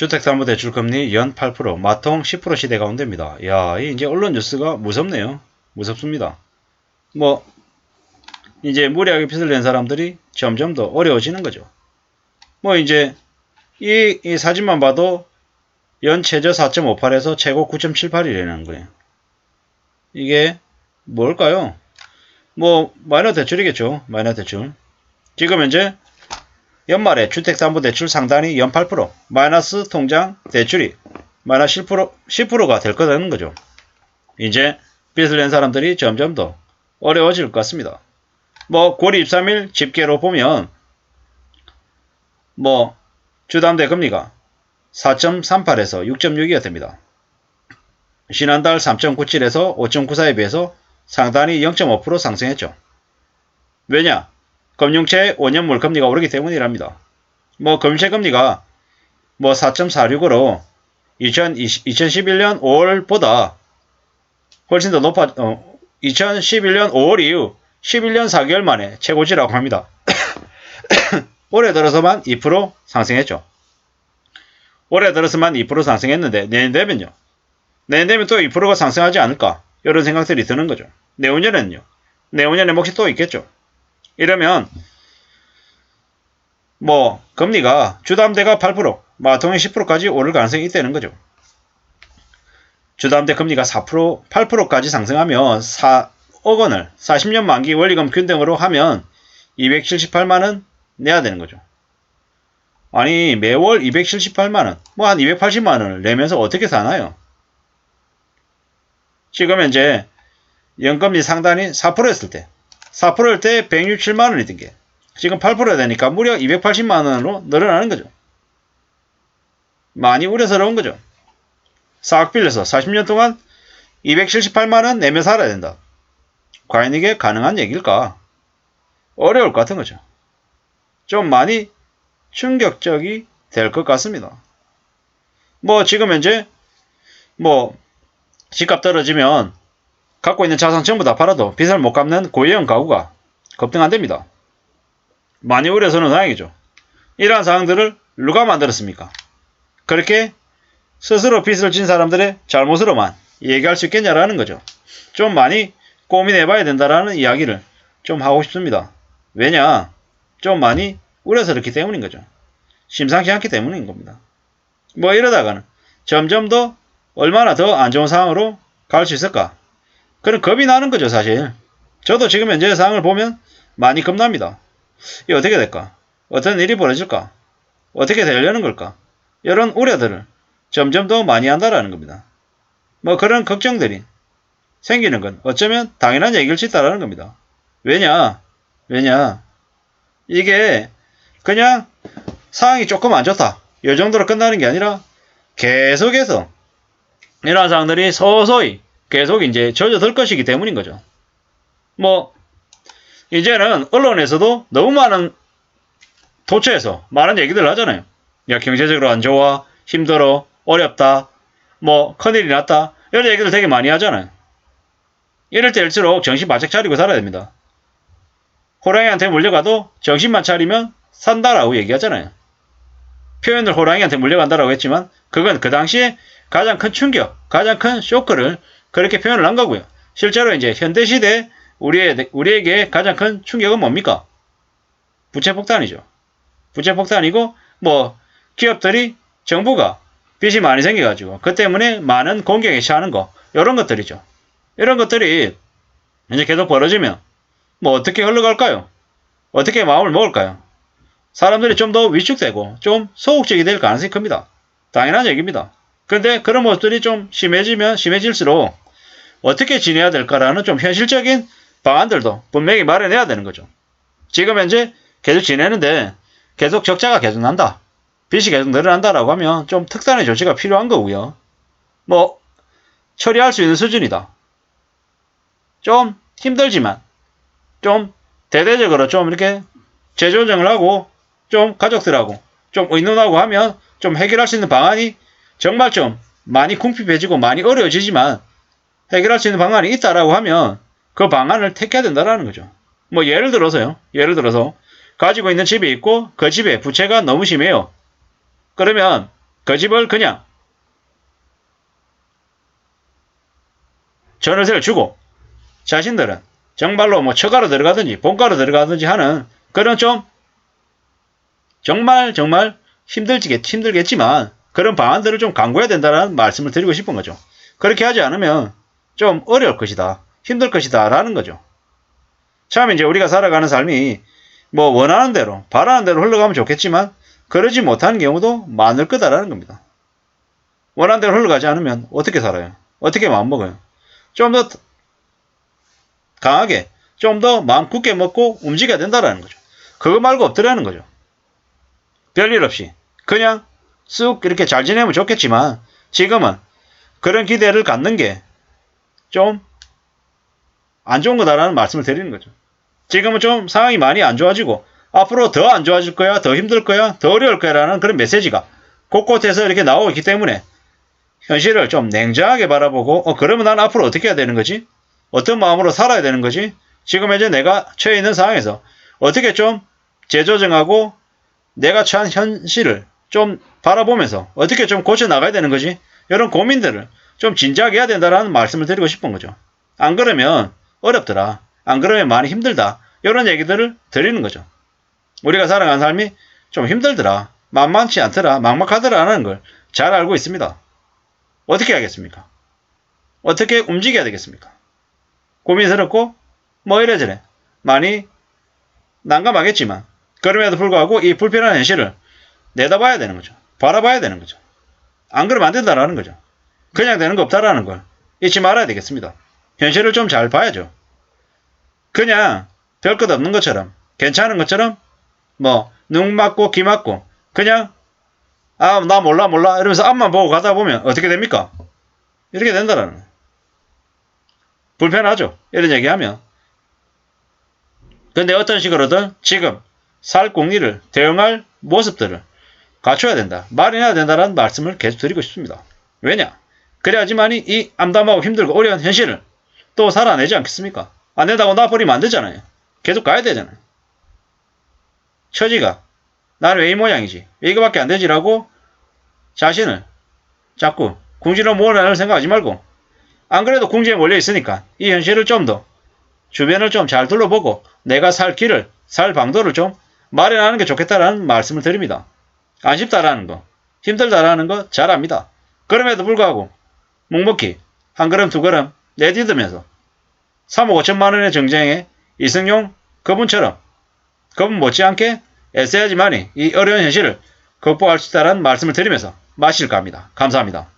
주택담보대출금리 연 8%, 마통 10% 시대 가운데입니다. 야, 이제 언론 뉴스가 무섭네요. 무섭습니다. 뭐 이제 무리하게 빚을 낸 사람들이 점점 더 어려워지는 거죠. 뭐 이제 이 사진만 봐도 연 최저 4.58에서 최고 9.78이라는 거예요. 이게 뭘까요? 뭐 마이너 대출이겠죠. 마이너 대출. 지금 현재 연말에 주택담보대출 상단이 연 8%, 마이너스 통장 대출이 마이너스 10%가 될 거라는 거죠. 이제 빚을 낸 사람들이 점점 더 어려워질 것 같습니다. 뭐 9월 23일 집계로 보면 뭐 주담대 금리가 4.38에서 6.62가 됩니다. 지난달 3.97에서 5.94에 비해서 상단이 0.5% 상승했죠. 왜냐? 금융채 5년물 금리가 오르기 때문이랍니다. 뭐 금융채 금리가 뭐 4.46으로 2011년 5월보다 훨씬 더 2011년 5월 이후 11년 4개월 만에 최고치라고 합니다. 올해 들어서만 2% 상승했죠. 올해 들어서만 2% 상승했는데 내년 되면요. 내년 되면 또 2%가 상승하지 않을까? 이런 생각들이 드는 거죠. 내후년에는요. 내후년에 몫이 또 있겠죠. 이러면 뭐 금리가 주담대가 8%, 마통이 10%까지 오를 가능성이 있다는 거죠. 주담대 금리가 4%, 8%까지 상승하면 4억 원을 40년 만기 원리금 균등으로 하면 278만원 내야 되는 거죠. 아니 매월 278만원, 뭐 한 280만원을 내면서 어떻게 사나요? 지금 현재 연금리 상단이 4%였을 때 4%일 때 167만원이던 게 지금 8%가 되니까 무려 280만원으로 늘어나는 거죠. 많이 우려스러운 거죠. 4억 빌려서 40년 동안 278만원 내며 살아야 된다. 과연 이게 가능한 얘기일까? 어려울 것 같은 거죠. 좀 많이 충격적이 될 것 같습니다. 뭐 지금 현재 뭐 집값 떨어지면 갖고 있는 자산 전부 다 팔아도 빚을 못 갚는 고위험 가구가 급등한답니다. 많이 우려서는 다행이죠. 이러한 상황들을 누가 만들었습니까? 그렇게 스스로 빚을 진 사람들의 잘못으로만 얘기할 수 있겠냐라는 거죠. 좀 많이 고민해봐야 된다라는 이야기를 좀 하고 싶습니다. 왜냐? 좀 많이 우려서 그렇기 때문인 거죠. 심상치 않기 때문인 겁니다. 뭐 이러다가는 점점 더 얼마나 더 안 좋은 상황으로 갈 수 있을까? 그런 겁이 나는 거죠, 사실. 저도 지금 현재의 상황을 보면 많이 겁납니다. 이게 어떻게 될까? 어떤 일이 벌어질까? 어떻게 되려는 걸까? 이런 우려들을 점점 더 많이 한다라는 겁니다. 뭐 그런 걱정들이 생기는 건 어쩌면 당연한 얘기일 수 있다라는 겁니다. 왜냐? 이게 그냥 상황이 조금 안 좋다. 이 정도로 끝나는 게 아니라 계속해서 이러한 상황들이 서서히 계속 이제 젖어들 것이기 때문인 거죠. 뭐 이제는 언론에서도 너무 많은 도처에서 많은 얘기들 하잖아요. 야, 경제적으로 안 좋아, 힘들어, 어렵다, 뭐 큰일이 났다, 이런 얘기들 되게 많이 하잖아요. 이럴 때일수록 정신 바짝 차리고 살아야 됩니다. 호랑이한테 물려가도 정신만 차리면 산다라고 얘기하잖아요. 표현을 호랑이한테 물려간다라고 했지만 그건 그 당시에 가장 큰 충격, 가장 큰 쇼크를 그렇게 표현을 한 거고요. 실제로 이제 현대시대 우리에게 가장 큰 충격은 뭡니까? 부채폭탄이죠. 부채폭탄이고 뭐 기업들이 정부가 빚이 많이 생겨가지고 그 때문에 많은 공경에 처하는 거 이런 것들이죠. 이런 것들이 이제 계속 벌어지면 뭐 어떻게 흘러갈까요? 어떻게 마음을 먹을까요? 사람들이 좀 더 위축되고 좀 소극적이 될 가능성이 큽니다. 당연한 얘기입니다. 그런데 그런 모습들이 좀 심해지면 심해질수록 어떻게 지내야 될까라는 좀 현실적인 방안들도 분명히 마련해야 되는 거죠. 지금 현재 계속 지내는데 계속 적자가 계속 난다. 빚이 계속 늘어난다라고 하면 좀 특단의 조치가 필요한 거고요. 뭐 처리할 수 있는 수준이다. 좀 힘들지만 좀 대대적으로 좀 이렇게 재조정을 하고 좀 가족들하고 좀 의논하고 하면 좀 해결할 수 있는 방안이 정말 좀 많이 궁핍해지고 많이 어려워지지만 해결할 수 있는 방안이 있다라고 하면 그 방안을 택해야 된다라는 거죠. 뭐 예를 들어서 가지고 있는 집이 있고 그 집에 부채가 너무 심해요. 그러면 그 집을 그냥 전월세를 주고 자신들은 정말로 뭐 처가로 들어가든지 본가로 들어가든지 하는 그런 좀 정말 힘들겠지만 그런 방안들을 좀 강구해야 된다는 말씀을 드리고 싶은 거죠. 그렇게 하지 않으면 좀 어려울 것이다. 힘들 것이다. 라는 거죠. 참 이제 우리가 살아가는 삶이 뭐 원하는 대로 바라는 대로 흘러가면 좋겠지만 그러지 못하는 경우도 많을 거다라는 겁니다. 원하는 대로 흘러가지 않으면 어떻게 살아요? 어떻게 마음먹어요? 좀 더 강하게 좀 더 마음 굳게 먹고 움직여야 된다라는 거죠. 그거 말고 없더라는 거죠. 별일 없이 그냥 쑥 이렇게 잘 지내면 좋겠지만 지금은 그런 기대를 갖는 게 좀 안 좋은 거다라는 말씀을 드리는 거죠. 지금은 좀 상황이 많이 안 좋아지고 앞으로 더 안 좋아질 거야, 더 힘들 거야, 더 어려울 거야 라는 그런 메시지가 곳곳에서 이렇게 나오고 있기 때문에 현실을 좀 냉정하게 바라보고 그러면 난 앞으로 어떻게 해야 되는 거지? 어떤 마음으로 살아야 되는 거지? 지금 현재 내가 처해 있는 상황에서 어떻게 좀 재조정하고 내가 처한 현실을 좀 바라보면서 어떻게 좀 고쳐 나가야 되는 거지? 이런 고민들을 좀 진지하게 해야 된다는 말씀을 드리고 싶은 거죠. 안 그러면 어렵더라. 안 그러면 많이 힘들다. 이런 얘기들을 드리는 거죠. 우리가 살아가는 삶이 좀 힘들더라. 만만치 않더라. 막막하더라는 걸 잘 알고 있습니다. 어떻게 하겠습니까? 어떻게 움직여야 되겠습니까? 고민스럽고 뭐 이래저래 많이 난감하겠지만 그럼에도 불구하고 이 불편한 현실을 내다봐야 되는 거죠. 바라봐야 되는 거죠. 안 그러면 안 된다라는 거죠. 그냥 되는 거 없다라는 걸 잊지 말아야 되겠습니다. 현실을 좀 잘 봐야죠. 그냥 별것 없는 것처럼 괜찮은 것처럼 뭐 눈 맞고 귀 맞고 그냥 나 몰라 이러면서 앞만 보고 가다 보면 어떻게 됩니까? 이렇게 된다라는 거예요. 불편하죠. 이런 얘기하면. 근데 어떤 식으로든 지금 살 궁리를 대응할 모습들을 갖춰야 된다. 마련해야 된다는 말씀을 계속 드리고 싶습니다. 왜냐? 그래야지만이 이 암담하고 힘들고 어려운 현실을 또 살아내지 않겠습니까? 안 된다고 놔버리면 안 되잖아요. 계속 가야 되잖아요. 처지가 나는 왜 이 모양이지? 왜 이거밖에 안 되지라고 자신을 자꾸 궁지로 몰아내는 생각하지 말고 안 그래도 궁지에 몰려 있으니까 이 현실을 좀 더 주변을 좀 잘 둘러보고 내가 살 길을 살 방도를 좀 마련하는 게 좋겠다라는 말씀을 드립니다. 안 쉽다라는 거 힘들다라는 거 잘 압니다. 그럼에도 불구하고 묵묵히 한 걸음 두 걸음 내디디면서 3억 5천만 원의 정쟁에 이승용 그분처럼 그분 못지않게 애써야지만이 이 어려운 현실을 극복할 수 있다는 말씀을 드리면서 마실까 합니다. 감사합니다.